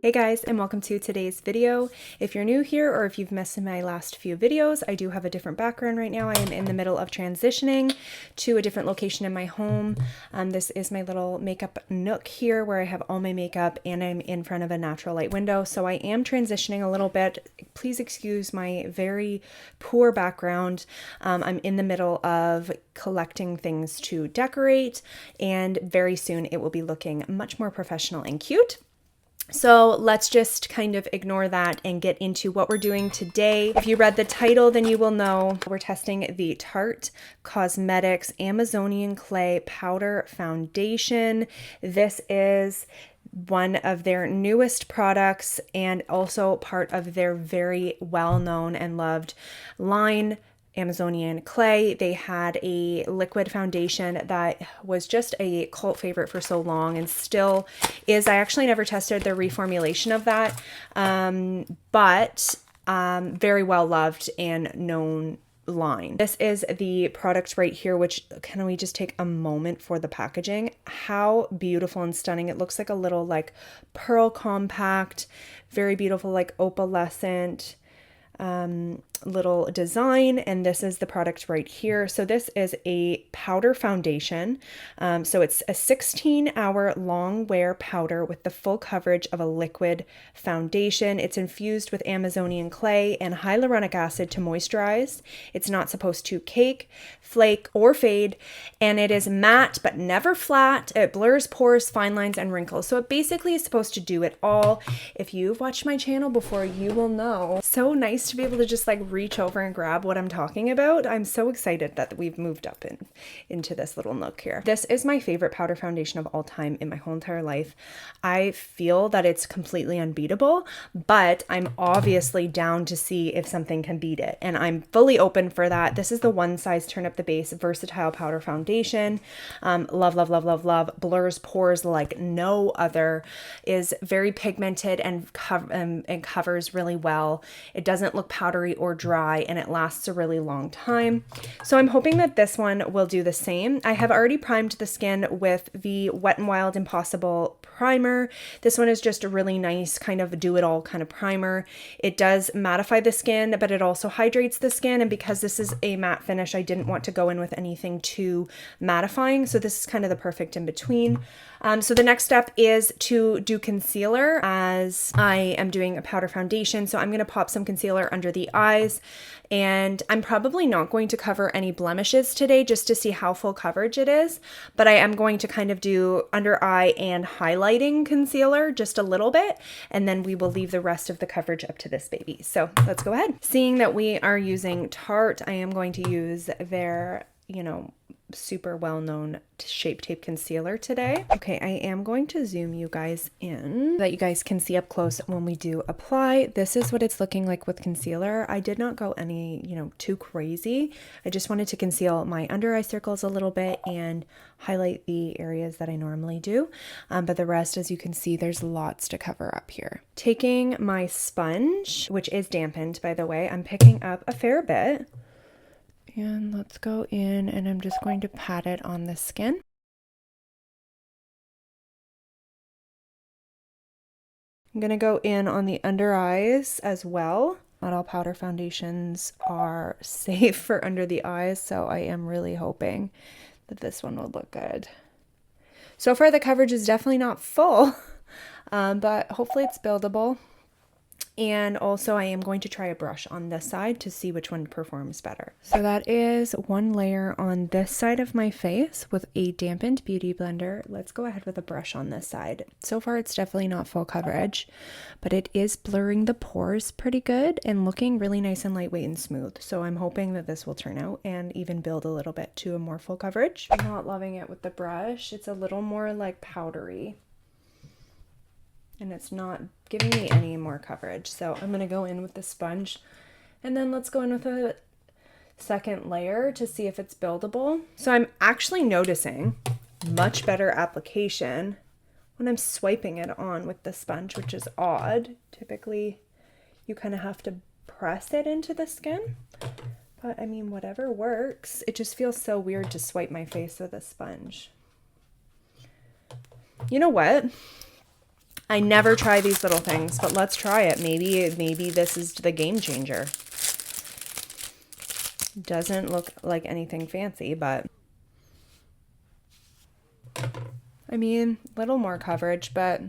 Hey guys, and welcome to today's video. If you're new here or if you've missed my last few videos, I do have a different background right now. I am in the middle of transitioning to a different location in my home. This is my little makeup nook here where I have all my makeup and I'm in front of a natural light window. So I am transitioning a little bit. Please excuse my very poor background. I'm in the middle of collecting things to decorate, and very soon it will be looking much more professional and cute. So let's just kind of ignore that and get into what we're doing today. If you read the title, then you will know we're testing the Tarte Cosmetics Amazonian Clay Powder Foundation. This is one of their newest products and also part of their very well-known and loved line, Amazonian Clay. They had a liquid foundation that was just a cult favorite for so long and still is. I actually never tested the reformulation of that, but very well loved and known line. This is the product right here, which can we just take a moment for the packaging? How beautiful and stunning. It looks like a little like pearl compact, very beautiful, like opalescent little design, and this is the product right here. So this is a powder foundation. So it's a 16-hour long wear powder with the full coverage of a liquid foundation. It's infused with Amazonian clay and hyaluronic acid to moisturize. It's not supposed to cake, flake, or fade, and it is matte but never flat. It blurs pores, fine lines, and wrinkles. So it basically is supposed to do it all. If you've watched my channel before, you will know. So nice to be able to just like reach over and grab what I'm talking about. I'm so excited that we've moved up into this little nook here. This is my favorite powder foundation of all time in my whole entire life. I feel that it's completely unbeatable, but I'm obviously down to see if something can beat it, and I'm fully open for that. This is the one size turn up the base versatile powder foundation. Love, love, love, love, love. Blurs pores like no other. Is very pigmented and covers really well. It doesn't look powdery or dry, and it lasts a really long time. So I'm hoping that this one will do the same. I have already primed the skin with the Wet n Wild Impossible primer. This one is just a really nice kind of do-it-all kind of primer. It does mattify the skin, but it also hydrates the skin, and because this is a matte finish, I didn't want to go in with anything too mattifying, so this is kind of the perfect in between. So the next step is to do concealer, as I am doing a powder foundation. So I'm going to pop some concealer under the eyes, and I'm probably not going to cover any blemishes today just to see how full coverage it is, but I am going to kind of do under eye and highlighting concealer just a little bit, and then we will leave the rest of the coverage up to this baby. So let's go ahead. Seeing that we are using Tarte, I am going to use their, super well-known Shape Tape concealer today. Okay, I am going to zoom you guys in so that you guys can see up close when we do apply. This is what it's looking like with concealer. I did not go any, too crazy. I just wanted to conceal my under eye circles a little bit and highlight the areas that I normally do. But the rest, as you can see, there's lots to cover up here. Taking my sponge, which is dampened, by the way, I'm picking up a fair bit. And let's go in, and I'm just going to pat it on the skin. I'm going to go in on the under eyes as well. Not all powder foundations are safe for under the eyes, so I am really hoping that this one will look good. So far, the coverage is definitely not full, but hopefully it's buildable. And also I am going to try a brush on this side to see which one performs better. So that is one layer on this side of my face with a dampened beauty blender. Let's go ahead with a brush on this side. So far it's definitely not full coverage, but it is blurring the pores pretty good and looking really nice and lightweight and smooth. So I'm hoping that this will turn out and even build a little bit to a more full coverage. I'm not loving it with the brush. It's a little more like powdery, and it's not giving me any more coverage. So I'm going to go in with the sponge, and then let's go in with a second layer to see if it's buildable. So I'm actually noticing much better application when I'm swiping it on with the sponge, which is odd. Typically, you kind of have to press it into the skin, but I mean, whatever works. It just feels so weird to swipe my face with a sponge. You know what? I never try these little things, but let's try it. Maybe this is the game changer. Doesn't look like anything fancy, but I mean, little more coverage, but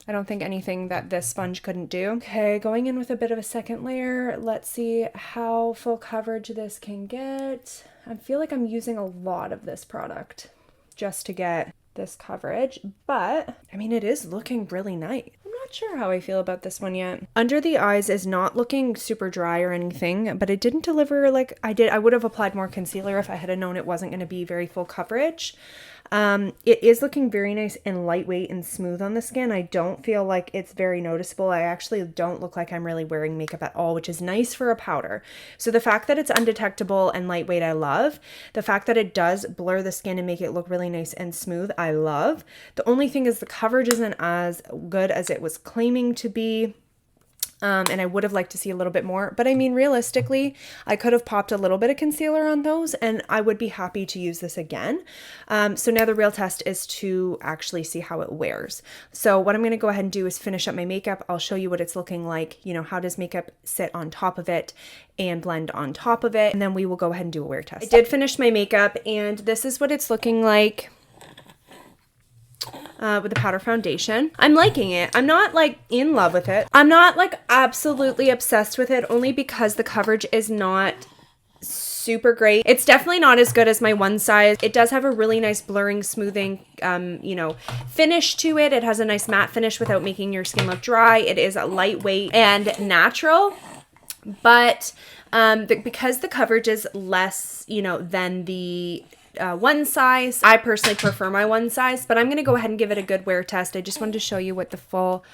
I don't think anything that this sponge couldn't do. Okay, going in with a bit of a second layer. Let's see how full coverage this can get. I feel like I'm using a lot of this product just to get this coverage, but I mean, it is looking really nice. I'm not sure how I feel about this one yet. Under the eyes is not looking super dry or anything, but it didn't deliver like I did. I would have applied more concealer if I had known it wasn't going to be very full coverage. It is looking very nice and lightweight and smooth on the skin. I don't feel like it's very noticeable. I actually don't look like I'm really wearing makeup at all, which is nice for a powder. So the fact that it's undetectable and lightweight, I love. The fact that it does blur the skin and make it look really nice and smooth, I love. The only thing is the coverage isn't as good as it was claiming to be. And I would have liked to see a little bit more, but I mean, realistically, I could have popped a little bit of concealer on those and I would be happy to use this again. So now the real test is to actually see how it wears. So what I'm going to go ahead and do is finish up my makeup. I'll show you what it's looking like. You know, how does makeup sit on top of it and blend on top of it? And then we will go ahead and do a wear test. I did finish my makeup and this is what it's looking like. With the powder foundation. I'm liking it. I'm not like in love with it. I'm not like absolutely obsessed with it, only because the coverage is not super great. It's definitely not as good as my one size. It does have a really nice blurring, smoothing, you know, finish to it. It has a nice matte finish without making your skin look dry. It is lightweight and natural, but because the coverage is less, you know, than the one size. I personally prefer my one size, but I'm going to go ahead and give it a good wear test. I just wanted to show you what the full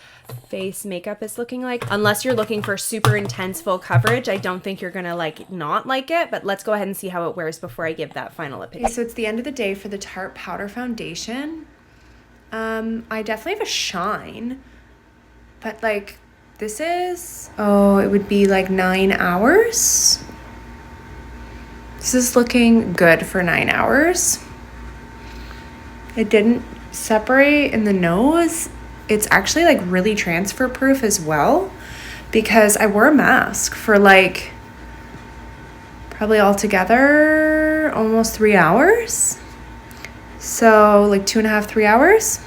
face makeup is looking like. Unless you're looking for super intense full coverage, I don't think you're going to like not like it, but let's go ahead and see how it wears before I give that final opinion. Okay, so it's the end of the day for the Tarte powder foundation. I definitely have a shine, but like this is, oh, it would be like 9 hours. This is looking good for 9 hours. It didn't separate in the nose. It's actually like really transfer proof as well, because I wore a mask for like probably altogether almost 3 hours. So like 2.5, 3 hours.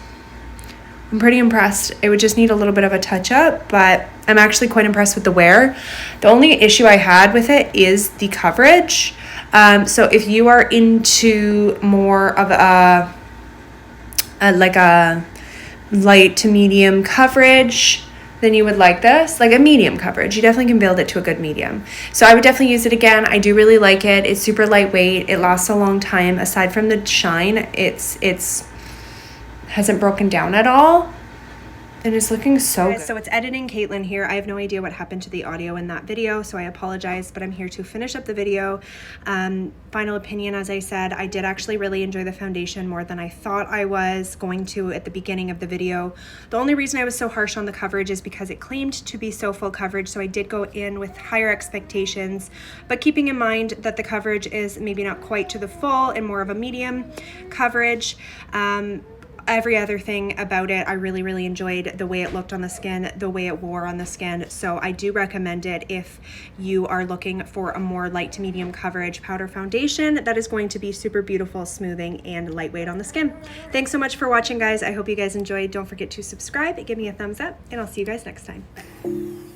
I'm pretty impressed. It would just need a little bit of a touch up, but I'm actually quite impressed with the wear. The only issue I had with it is the coverage. So if you are into more of a light to medium coverage, then you would like this, like a medium coverage. You definitely can build it to a good medium. So I would definitely use it again. I do really like it. It's super lightweight. It lasts a long time. Aside from the shine, it's hasn't broken down at all. And it's looking so good. So it's editing Caitlin here. I have no idea what happened to the audio in that video, so I apologize, but I'm here to finish up the video. Final opinion, as I said, I did actually really enjoy the foundation more than I thought I was going to at the beginning of the video. The only reason I was so harsh on the coverage is because it claimed to be so full coverage, so I did go in with higher expectations, but keeping in mind that the coverage is maybe not quite to the full and more of a medium coverage. Every other thing about it, I really, really enjoyed the way it looked on the skin, the way it wore on the skin. So I do recommend it if you are looking for a more light to medium coverage powder foundation that is going to be super beautiful, smoothing, and lightweight on the skin. Thanks so much for watching, guys. I hope you guys enjoyed. Don't forget to subscribe, give me a thumbs up, and I'll see you guys next time. Bye.